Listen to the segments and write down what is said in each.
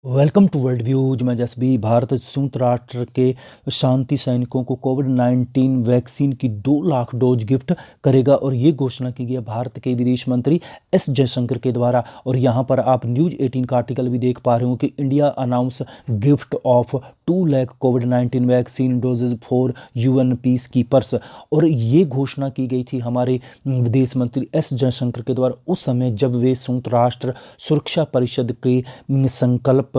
Welcome to world views. मैं जसबी। भारत संयुक्त राष्ट्र के शांति सैनिकों को कोविड-19 वैक्सीन की 2 लाख डोज गिफ्ट करेगा और ये घोषणा की गई है भारत के विदेश मंत्री एस जयशंकर के द्वारा। और यहाँ पर आप न्यूज़ 18 का आर्टिकल भी देख पा रहे हो कि India announce gift of 2 lakh कोविड-19 vaccine doses for UN peacekeepers. और ये घोषणा की गई थी हमारे विदेश मंत्री एस जयशंकर के द्वारा उस समय जब वे संयुक्त राष्ट्र सुरक्षा परिषद के संकल्प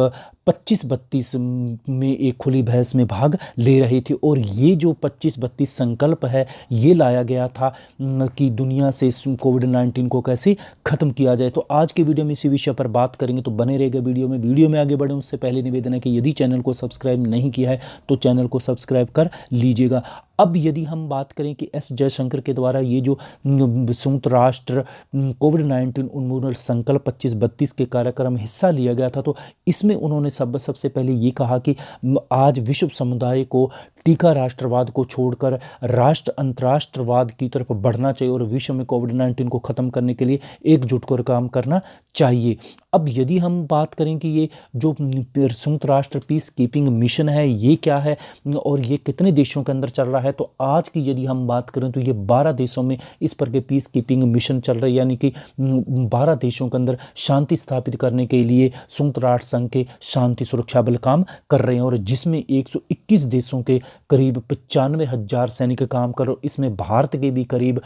25-32 में एक खुली बहस में भाग ले रही थी। और ये जो 25-32 संकल्प है ये लाया गया था कि दुनिया से कोविड-19 को कैसे ख़त्म किया जाए। तो आज के वीडियो में इसी विषय पर बात करेंगे, तो बने रहेगा वीडियो में आगे बढ़े उससे पहले निवेदन है कि यदि चैनल को सब्सक्राइब नहीं किया है तो चैनल को सब्सक्राइब कर लीजिएगा। अब यदि हम बात करें कि एस जयशंकर के द्वारा ये जो संयुक्त राष्ट्र कोविड-19 उन्मूलन संकल्प 25-32 के कार्यक्रम में हिस्सा लिया गया था, तो इसमें उन्होंने सबसे पहले ये कहा कि आज विश्व समुदाय को टीका राष्ट्रवाद को छोड़कर अंतर्राष्ट्रवाद की तरफ बढ़ना चाहिए और विश्व में कोविड-19 को ख़त्म करने के लिए एकजुट कर काम करना चाहिए। अब यदि हम बात करें कि ये जो संयुक्त राष्ट्र पीस कीपिंग मिशन है ये क्या है और ये कितने देशों के अंदर चल रहा है, तो आज की यदि हम बात करें तो ये 12 देशों में इस पर के पीस कीपिंग मिशन चल रहा है, यानी कि 12 देशों के अंदर शांति स्थापित करने के लिए संयुक्त राष्ट्र संघ के शांति सुरक्षा बल काम कर रहे हैं और जिसमें 121 देशों के करीब 95,000 सैनिक काम कर रहे हैं। इसमें भारत के भी करीब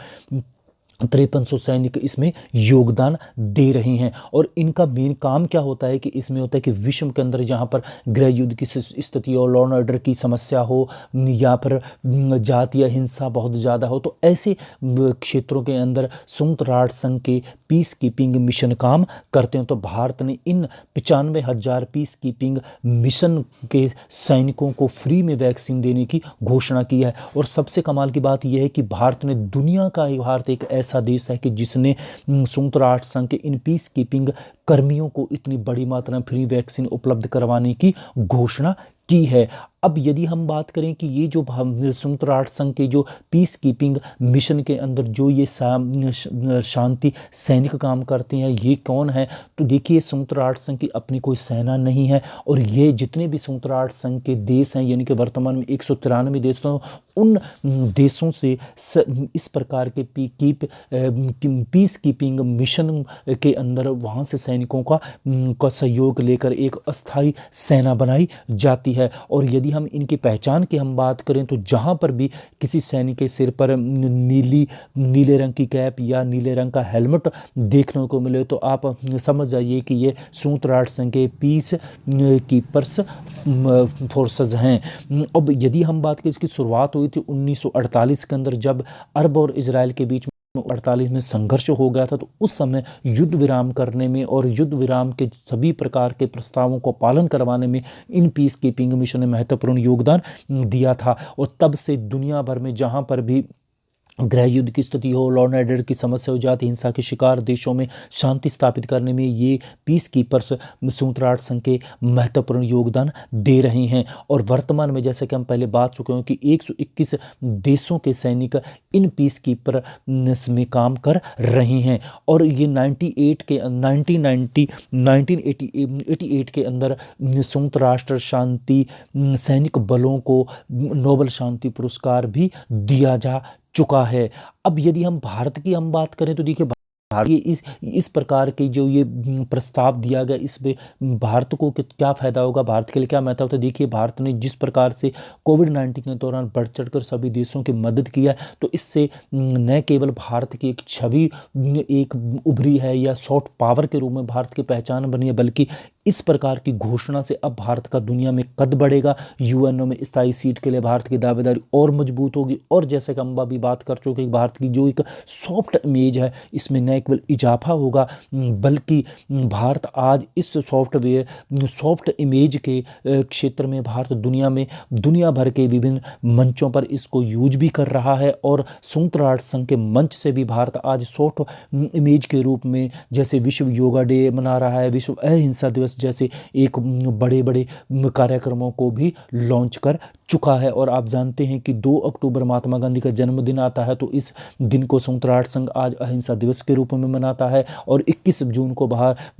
5300 सैनिक इसमें योगदान दे रहे हैं। और इनका मेन काम क्या होता है कि इसमें होता है कि विश्व के अंदर जहाँ पर गृह युद्ध की स्थिति और लॉ एंड ऑर्डर की समस्या हो या फिर जातीय हिंसा बहुत ज़्यादा हो, तो ऐसे क्षेत्रों के अंदर संयुक्त राष्ट्र संघ के पीस कीपिंग मिशन काम करते हैं। तो भारत ने इन 95,000 पीस कीपिंग मिशन के सैनिकों को फ्री में वैक्सीन देने की घोषणा की है। और सबसे कमाल की बात यह है कि भारत ने भारत एक ऐसा देश है कि जिसने संयुक्त राष्ट्र संघ के इन पीस कीपिंग कर्मियों को इतनी बड़ी मात्रा में फ्री वैक्सीन उपलब्ध करवाने की घोषणा की है। अब यदि हम बात करें कि ये जो संयुक्त राष्ट्र संघ के जो पीस कीपिंग मिशन के अंदर जो ये शांति सैनिक काम करते हैं ये कौन है, तो देखिए संयुक्त राष्ट्र संघ की अपनी कोई सेना नहीं है और ये जितने भी संयुक्त राष्ट्र संघ के देश हैं यानी कि वर्तमान में 193 देश हैं, उन देशों से इस प्रकार के पीस कीपिंग मिशन के अंदर वहाँ से सैनिकों का सहयोग लेकर एक अस्थायी सेना बनाई जाती है। और यदि हम इनकी पहचान की हम बात करें तो जहाँ पर भी किसी सैनिक के सिर पर नीले रंग की कैप या नीले रंग का हेलमेट देखने को मिले तो आप समझ जाइए कि ये संयुक्त राष्ट्र संघ के पीस कीपर्स फोर्सेस हैं। अब यदि हम बात करें इसकी शुरुआत हुई थी 1948 के अंदर जब अरब और इजराइल के बीच 48 में संघर्ष हो गया था, तो उस समय युद्ध विराम करने में और युद्ध विराम के सभी प्रकार के प्रस्तावों को पालन करवाने में इन पीस कीपिंग मिशन ने महत्वपूर्ण योगदान दिया था। और तब से दुनिया भर में जहां पर भी गृह युद्ध की स्थिति हो, लॉ एंड ऑर्डर की समस्या हो, जाती हिंसा के शिकार देशों में शांति स्थापित करने में ये पीस कीपर्स संयुक्त राष्ट्र संघ के महत्वपूर्ण योगदान दे रहे हैं। और वर्तमान में जैसे कि हम पहले बात चुके हैं कि 121 देशों के सैनिक इन पीस कीपर में काम कर रहे हैं। और ये 1988 के अंदर संयुक्त राष्ट्र शांति सैनिक बलों को नोबेल शांति पुरस्कार भी दिया जा चुका है। अब यदि हम भारत की हम बात करें तो देखिए ये इस प्रकार के जो ये प्रस्ताव दिया गया इसमें भारत को क्या फ़ायदा होगा, भारत के लिए क्या महत्व होता है। देखिए भारत ने जिस प्रकार से कोविड-19 के दौरान बढ़ चढ़कर सभी देशों की मदद किया, तो इससे न केवल भारत की एक छवि एक उभरी है या सॉफ्ट पावर के रूप में भारत की पहचान बनी है, बल्कि इस प्रकार की घोषणा से अब भारत का दुनिया में कद बढ़ेगा। यूएनओ में स्थायी सीट के लिए भारत की दावेदारी और मजबूत होगी। और जैसे कि हम अभी बात कर चुके भारत की जो एक सॉफ्ट इमेज है इसमें न केवल इजाफा होगा बल्कि भारत आज इस सॉफ्ट इमेज के क्षेत्र में भारत दुनिया भर के विभिन्न मंचों पर इसको यूज भी कर रहा है। और संयुक्त राष्ट्र संघ के मंच से भी भारत आज सॉफ्ट इमेज के रूप में जैसे विश्व योगा डे मना रहा है, विश्व अहिंसा दिवस दिवस जैसे एक बड़े बड़े कार्यक्रमों को भी लॉन्च कर चुका है। और आप जानते हैं कि 2 अक्टूबर महात्मा गांधी का जन्मदिन आता है, तो इस दिन को संयुक्त राष्ट्र संघ आज अहिंसा दिवस के रूप में मनाता है। और 21 जून को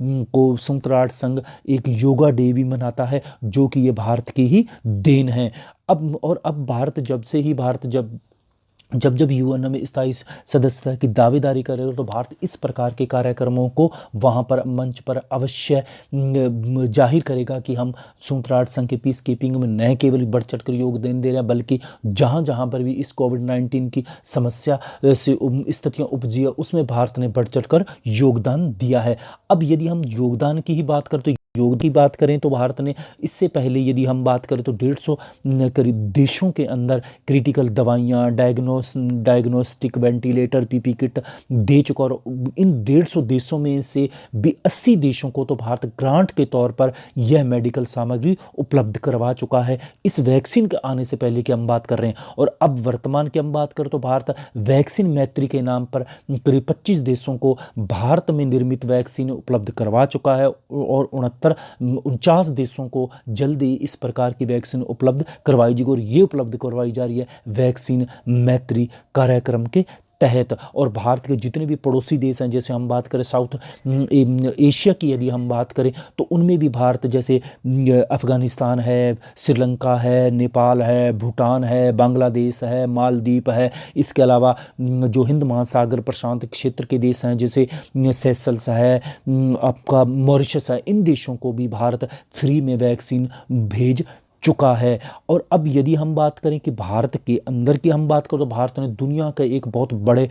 संयुक्त राष्ट्र संघ एक योगा डे भी मनाता है, जो कि ये भारत की ही देन है। अब भारत जब जब यूएन में स्थायी सदस्यता की दावेदारी करेगा, तो भारत इस प्रकार के कार्यक्रमों को वहाँ पर मंच पर अवश्य जाहिर करेगा कि हम संयुक्त राष्ट्र संघ के पीस कीपिंग में न केवल बढ़ चढ़ कर योगदान दे रहे हैं, बल्कि जहाँ जहाँ पर भी इस कोविड-19 की समस्या से स्थितियाँ उपजी है, उसमें भारत ने बढ़ चढ़ कर योगदान दिया है। अब यदि हम योगदान की ही बात करें, तो योग की बात करें तो भारत ने इससे पहले यदि हम बात करें तो 150 करीब देशों के अंदर क्रिटिकल दवाइयाँ, डायग्नोस्टिक वेंटिलेटर, पीपी किट दे चुका। और इन 150 देशों में से भी 80 देशों को तो भारत ग्रांट के तौर पर यह मेडिकल सामग्री उपलब्ध करवा चुका है, इस वैक्सीन के आने से पहले की हम बात कर रहे हैं। और अब वर्तमान की हम बात करें तो भारत वैक्सीन मैत्री के नाम पर करीब 25 देशों को भारत में निर्मित वैक्सीन उपलब्ध करवा चुका है, और 49 देशों को जल्दी इस प्रकार की वैक्सीन उपलब्ध करवाई जाएगी। और ये उपलब्ध करवाई जा रही है वैक्सीन मैत्री कार्यक्रम के तहत। और भारत के जितने भी पड़ोसी देश हैं, जैसे हम बात करें साउथ एशिया की यदि हम बात करें, तो उनमें भी भारत जैसे अफ़गानिस्तान है, श्रीलंका है, नेपाल है, भूटान है, बांग्लादेश है, मालदीव है, इसके अलावा जो हिंद महासागर प्रशांत क्षेत्र के देश हैं जैसे सेशल्स है, आपका मॉरिशस है, इन देशों को भी भारत फ्री में वैक्सीन भेज चुका है। और अब यदि हम बात करें कि भारत के अंदर की हम बात करें, तो भारत ने दुनिया का एक बहुत बड़े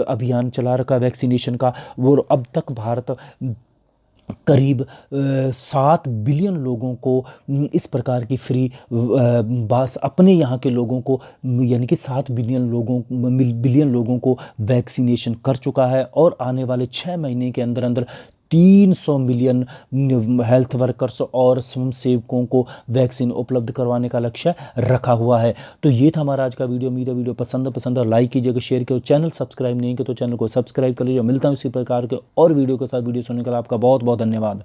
अभियान चला रखा वैक्सीनेशन का। वो अब तक भारत करीब 7 बिलियन लोगों को इस प्रकार की फ्री बस अपने यहाँ के लोगों को, यानी कि 7 बिलियन लोगों को वैक्सीनेशन कर चुका है। और आने वाले 6 महीने के अंदर अंदर 300 मिलियन हेल्थ वर्कर्स और स्वयंसेवकों को वैक्सीन उपलब्ध करवाने का लक्ष्य रखा हुआ है। तो ये था हमारा आज का वीडियो। वीडियो पसंद है लाइक कीजिएगा, शेयर कीजिए। चैनल सब्सक्राइब नहीं किया तो चैनल को सब्सक्राइब कर लीजिए। मिलता हूँ इसी प्रकार के और वीडियो के साथ। वीडियो सुनने के लिए आपका बहुत बहुत धन्यवाद।